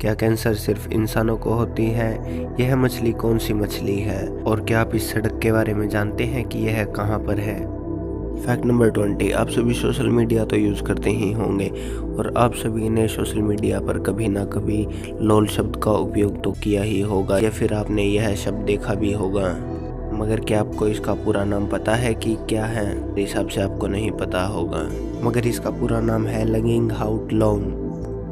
क्या कैंसर सिर्फ इंसानों को होती है? यह मछली कौन सी मछली है? और क्या आप इस सड़क के बारे में जानते हैं कि यह कहाँ पर है? फैक्ट नंबर 20, आप सभी सोशल मीडिया तो यूज़ करते ही होंगे और आप सभी ने सोशल मीडिया पर कभी ना कभी लोल शब्द का उपयोग तो किया ही होगा या फिर आपने यह शब्द देखा भी होगा। मगर क्या आपको इसका पूरा नाम पता है कि क्या है? मेरे हिसाब से आपको नहीं पता होगा, मगर इसका पूरा नाम है logging out loan.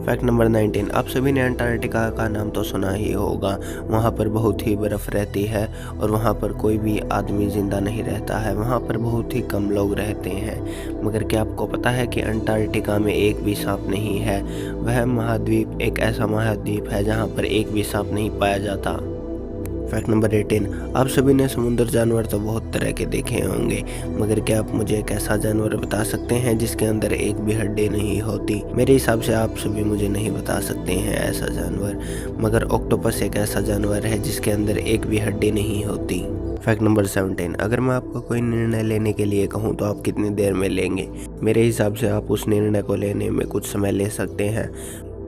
Fact number 19, आप सभी ने अंटार्कटिका का नाम तो सुना ही होगा। वहाँ पर बहुत ही बर्फ़ रहती है और वहाँ पर कोई भी आदमी ज़िंदा नहीं रहता है। वहाँ पर बहुत ही कम लोग रहते हैं। मगर क्या आपको पता है कि अंटार्कटिका में एक भी सांप नहीं है? वह महाद्वीप एक ऐसा महाद्वीप है जहाँ पर एक भी सांप नहीं पाया जाता। फैक्ट नंबर 18, आप सभी ने समुद्र जानवर तो बहुत तरह के देखे होंगे, मगर क्या आप मुझे एक ऐसा जानवर बता सकते हैं जिसके अंदर एक भी हड्डी नहीं होती? मेरे हिसाब से आप सभी मुझे नहीं बता सकते हैं ऐसा जानवर, मगर ऑक्टोपस एक ऐसा जानवर है जिसके अंदर एक भी हड्डी नहीं होती। फैक्ट नंबर 17, अगर मैं आपको कोई निर्णय लेने के लिए कहूँ तो आप कितनी देर में लेंगे? मेरे हिसाब से आप उस निर्णय को लेने में कुछ समय ले सकते हैं,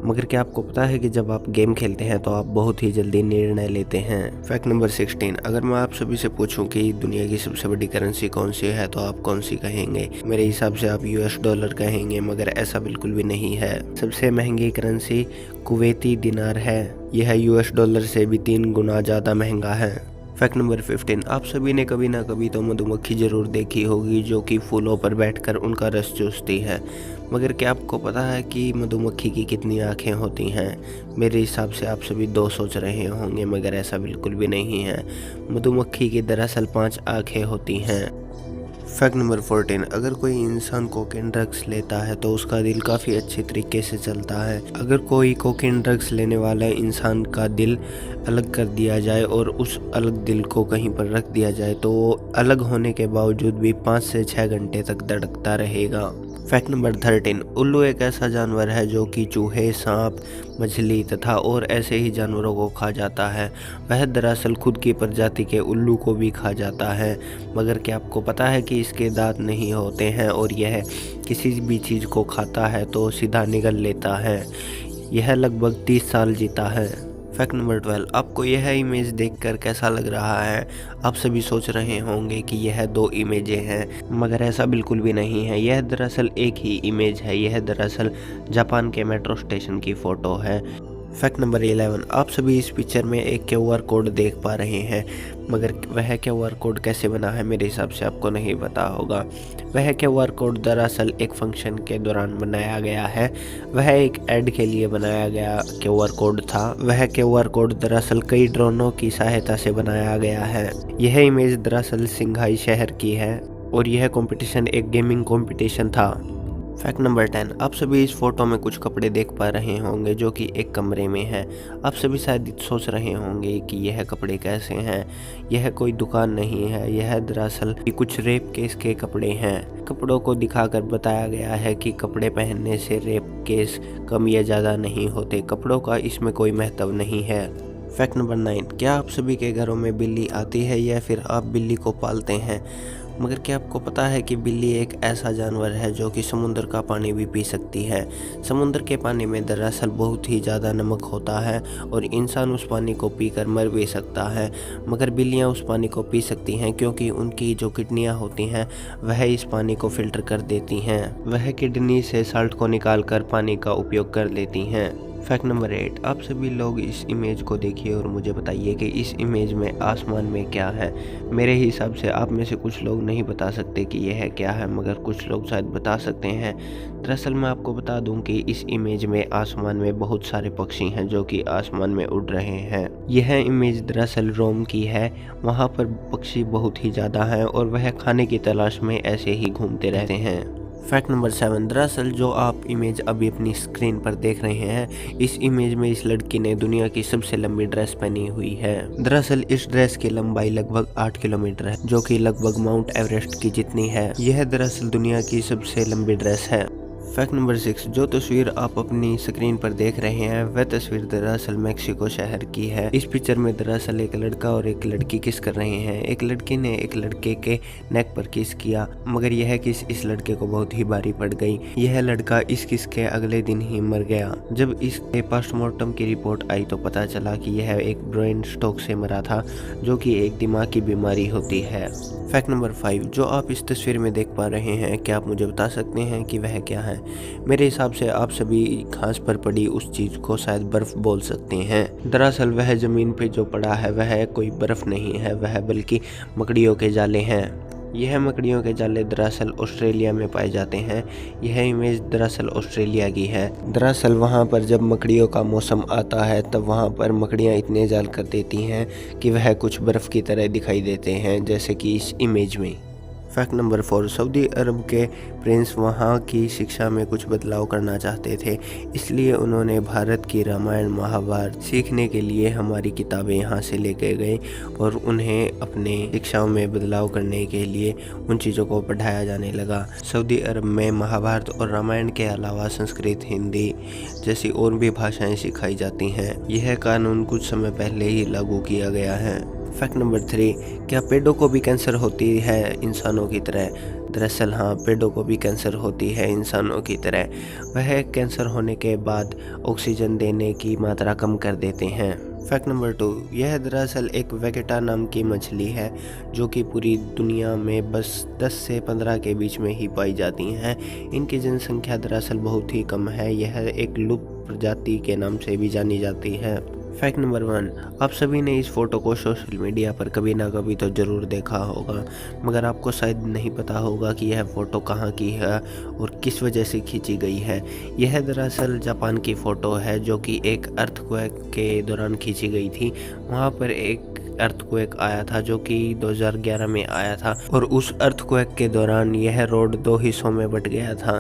मगर क्या आपको पता है कि जब आप गेम खेलते हैं तो आप बहुत ही जल्दी निर्णय लेते हैं। फैक्ट नंबर 16, अगर मैं आप सभी से पूछूं कि दुनिया की सबसे बड़ी करेंसी कौन सी है तो आप कौन सी कहेंगे? मेरे हिसाब से आप US डॉलर कहेंगे, मगर ऐसा बिल्कुल भी नहीं है। सबसे महंगी करेंसी कुवैती दिनार है। यह US डॉलर से भी 3 गुना ज़्यादा महंगा है। फैक्ट नंबर 15, आप सभी ने कभी ना कभी तो मधुमक्खी जरूर देखी होगी जो कि फूलों पर बैठकर उनका रस चूसती है, मगर क्या आपको पता है कि मधुमक्खी की कितनी आँखें होती हैं? मेरे हिसाब से आप सभी 2 सोच रहे होंगे, मगर ऐसा बिल्कुल भी नहीं है। मधुमक्खी की दरअसल 5 आँखें होती हैं। फैक्ट नंबर 14, अगर कोई इंसान कोकेन ड्रग्स लेता है तो उसका दिल काफ़ी अच्छे तरीके से चलता है। अगर कोई कोकेन ड्रग्स लेने वाला इंसान का दिल अलग कर दिया जाए और उस अलग दिल को कहीं पर रख दिया जाए तो वो अलग होने के बावजूद भी 5 से 6 घंटे तक धड़कता रहेगा। फैक्ट नंबर 13, उल्लू एक ऐसा जानवर है जो कि चूहे, सांप, मछली तथा और ऐसे ही जानवरों को खा जाता है। वह दरअसल खुद की प्रजाति के उल्लू को भी खा जाता है, मगर क्या आपको पता है कि इसके दांत नहीं होते हैं और यह किसी भी चीज़ को खाता है तो सीधा निगल लेता है। यह लगभग 30 साल जीता है। फैक्ट नंबर 12, आपको यह इमेज देखकर कैसा लग रहा है? आप सभी सोच रहे होंगे कि यह 2 इमेजें हैं, मगर ऐसा बिल्कुल भी नहीं है। यह दरअसल एक ही इमेज है। यह दरअसल जापान के मेट्रो स्टेशन की फ़ोटो है। फैक्ट नंबर 11, आप सभी इस पिक्चर में एक QR कोड देख पा रहे हैं, मगर वह QR कोड कैसे बना है मेरे हिसाब से आपको नहीं पता होगा। वह QR कोड दरअसल एक फंक्शन के दौरान बनाया गया है। वह एक ऐड के लिए बनाया गया QR कोड था। वह QR कोड दरअसल कई ड्रोनों की सहायता से बनाया गया है। यह इमेज दरअसल सिंघाई शहर की है और यह कंपटीशन एक गेमिंग कंपटीशन था। फैक्ट नंबर 10, आप सभी इस फोटो में कुछ कपड़े देख पा रहे होंगे जो कि एक कमरे में है। आप सभी शायद सोच रहे होंगे कि यह कपड़े कैसे हैं। यह कोई दुकान नहीं है, यह दरअसल कुछ रेप केस के कपड़े हैं। कपड़ों को दिखाकर बताया गया है कि कपड़े पहनने से रेप केस कम या ज़्यादा नहीं होते। कपड़ों का इसमें कोई महत्व नहीं है। फैक्ट नंबर 9, क्या आप सभी के घरों में बिल्ली आती है या फिर आप बिल्ली को पालते हैं? मगर क्या आपको पता है कि बिल्ली एक ऐसा जानवर है जो कि समुद्र का पानी भी पी सकती है? समुद्र के पानी में दरअसल बहुत ही ज़्यादा नमक होता है और इंसान उस पानी को पीकर मर भी सकता है, मगर बिल्लियां उस पानी को पी सकती हैं क्योंकि उनकी जो किडनियां होती हैं वह इस पानी को फिल्टर कर देती हैं। वह किडनी से साल्ट को निकाल कर पानी का उपयोग कर लेती हैं। फैक्ट नंबर 8, आप सभी लोग इस इमेज को देखिए और मुझे बताइए कि इस इमेज में आसमान में क्या है। मेरे हिसाब से आप में से कुछ लोग नहीं बता सकते कि यह क्या है, मगर कुछ लोग शायद बता सकते हैं। दरअसल मैं आपको बता दूं कि इस इमेज में आसमान में बहुत सारे पक्षी हैं जो कि आसमान में उड़ रहे हैं। यह इमेज दरअसल रोम की है। वहाँ पर पक्षी बहुत ही ज़्यादा हैं और वह खाने की तलाश में ऐसे ही घूमते रहते हैं। फैक्ट नंबर 7, दरअसल जो आप इमेज अभी अपनी स्क्रीन पर देख रहे हैं, इस इमेज में इस लड़की ने दुनिया की सबसे लंबी ड्रेस पहनी हुई है। दरअसल इस ड्रेस की लंबाई लगभग 8 किलोमीटर है, जो कि लगभग माउंट एवरेस्ट की जितनी है। यह दरअसल दुनिया की सबसे लंबी ड्रेस है। फैक्ट नंबर 6, जो तस्वीर आप अपनी स्क्रीन पर देख रहे हैं वह तस्वीर दरअसल मेक्सिको शहर की है। इस पिक्चर में दरअसल एक लड़का और एक लड़की किस कर रहे हैं। एक लड़की ने एक लड़के के नेक पर किस किया, मगर यह किस इस लड़के को बहुत ही भारी पड़ गई। यह लड़का इस किस के अगले दिन ही मर गया। जब इसके पोस्टमार्टम की रिपोर्ट आई तो पता चला कि यह एक ब्रेन स्ट्रोक से मरा था, जो कि एक दिमाग की बीमारी होती है। फैक्ट नंबर 5, जो आप इस तस्वीर में देख पा रहे हैं, क्या आप मुझे बता सकते हैं कि वह क्या है? मेरे हिसाब से आप सभी घास पर पड़ी उस चीज को शायद बर्फ बोल सकते हैं। दरअसल वह जमीन पे जो पड़ा है वह कोई बर्फ नहीं है, वह बल्कि मकड़ियों के जाले हैं। यह मकड़ियों के जाले दरअसल ऑस्ट्रेलिया में पाए जाते हैं। यह इमेज दरअसल ऑस्ट्रेलिया की है। दरअसल वहाँ पर जब मकड़ियों का मौसम आता है तब वहाँ पर मकड़ियाँ इतने जाल कर देती हैं कि वह कुछ बर्फ़ की तरह दिखाई देते हैं, जैसे कि इस इमेज में। फैक्ट नंबर 4, सऊदी अरब के प्रिंस वहाँ की शिक्षा में कुछ बदलाव करना चाहते थे, इसलिए उन्होंने भारत की रामायण महाभारत सीखने के लिए हमारी किताबें यहाँ से लेके गए और उन्हें अपने शिक्षाओं में बदलाव करने के लिए उन चीज़ों को पढ़ाया जाने लगा। सऊदी अरब में महाभारत और रामायण के अलावा संस्कृत, हिंदी जैसी और भी भाषाएँ सिखाई जाती हैं। यह कानून कुछ समय पहले ही लागू किया गया है। फैक्ट नंबर 3, क्या पेड़ों को भी कैंसर होती है इंसानों की तरह? दरअसल हाँ, पेड़ों को भी कैंसर होती है इंसानों की तरह। वह कैंसर होने के बाद ऑक्सीजन देने की मात्रा कम कर देते हैं। फैक्ट नंबर 2, यह दरअसल एक वेगेटा नाम की मछली है जो कि पूरी दुनिया में बस 10 से 15 के बीच में ही पाई जाती हैं। इनकी जनसंख्या दरअसल बहुत ही कम है। यह एक लुप्त प्रजाति के नाम से भी जानी जाती है। फैक्ट नंबर 1, आप सभी ने इस फोटो को सोशल मीडिया पर कभी ना कभी तो ज़रूर देखा होगा, मगर आपको शायद नहीं पता होगा कि यह फ़ोटो कहाँ की है और किस वजह से खींची गई है। यह दरअसल जापान की फ़ोटो है जो कि एक अर्थक्वेक के दौरान खींची गई थी। वहाँ पर एक अर्थक्वेक आया था जो कि 2011 में आया था और उस अर्थक्वेक के दौरान यह रोड 2 हिस्सों में बट गया था।